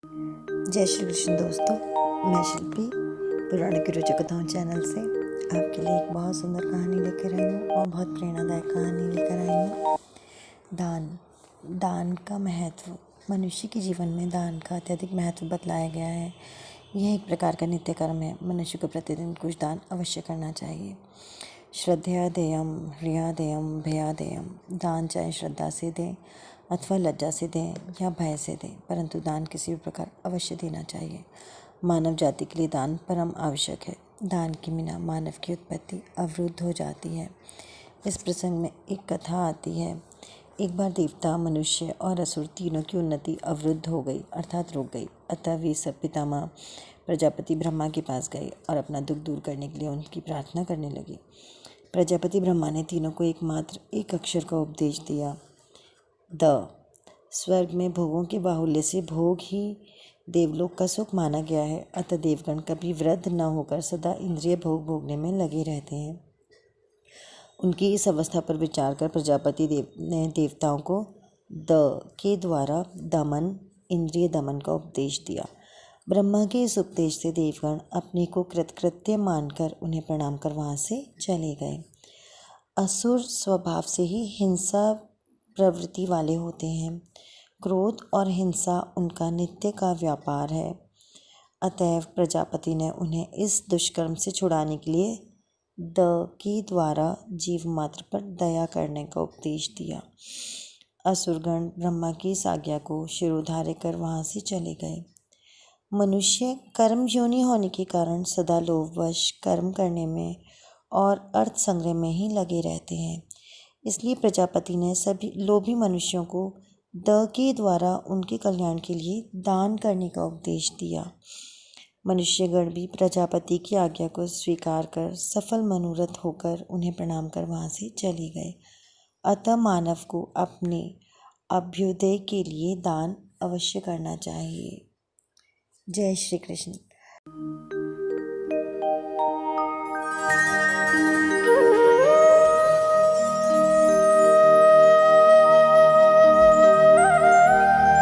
जय श्री कृष्ण दोस्तों, मैं शिल्पी पौराणिक रोचक कथाओं चैनल से आपके लिए एक बहुत सुंदर कहानी लेकर आई हूँ और बहुत प्रेरणादायक कहानी लेकर आई हूँ। दान का महत्व। मनुष्य के जीवन में दान का अत्यधिक महत्व बतलाया गया है। यह एक प्रकार का नित्य कर्म है। मनुष्य को प्रतिदिन कुछ दान अवश्य करना चाहिए। श्रद्धया देयम ह्रिया देयम भया देयम। दान चाहे श्रद्धा से दें अथवा लज्जा से दें या भय से दें, परंतु दान किसी भी प्रकार अवश्य देना चाहिए। मानव जाति के लिए दान परम आवश्यक है। दान के बिना मानव की उत्पत्ति अवरुद्ध हो जाती है। इस प्रसंग में एक कथा आती है। एक बार देवता, मनुष्य और असुर तीनों की उन्नति अवरुद्ध हो गई, अर्थात रुक गई। अतः वे सब पितामह प्रजापति ब्रह्मा के पास गए और अपना दुख दूर करने के लिए उनकी प्रार्थना करने लगे। प्रजापति ब्रह्मा ने तीनों को एकमात्र एक अक्षर का उपदेश दिया, द। स्वर्ग में भोगों के बाहुल्य से भोग ही देवलोक का सुख माना गया है। अतः देवगण कभी वृद्ध न होकर सदा इंद्रिय भोग भोगने में लगे रहते हैं। उनकी इस अवस्था पर विचार कर प्रजापति ने देवताओं को द के द्वारा दमन, इंद्रिय दमन का उपदेश दिया। ब्रह्मा के इस उपदेश से देवगण अपने को कृतकृत्य मानकर उन्हें प्रणाम कर वहाँ से चले गए। असुर स्वभाव से ही हिंसा प्रवृत्ति वाले होते हैं। क्रोध और हिंसा उनका नित्य का व्यापार है। अतएव प्रजापति ने उन्हें इस दुष्कर्म से छुड़ाने के लिए द के द्वारा जीव मात्र पर दया करने का उपदेश दिया। असुरगण ब्रह्मा की इस आज्ञा को शिरोधार्य कर वहाँ से चले गए। मनुष्य कर्म योनि होने के कारण सदा लोभवश कर्म करने में और अर्थ संग्रह में ही लगे रहते हैं। इसलिए प्रजापति ने सभी लोभी मनुष्यों को द के द्वारा उनके कल्याण के लिए दान करने का उपदेश दिया। मनुष्यगण भी प्रजापति की आज्ञा को स्वीकार कर सफल मनोरथ होकर उन्हें प्रणाम कर वहाँ से चले गए। अतः मानव को अपने अभ्युदय के लिए दान अवश्य करना चाहिए। जय श्री कृष्ण।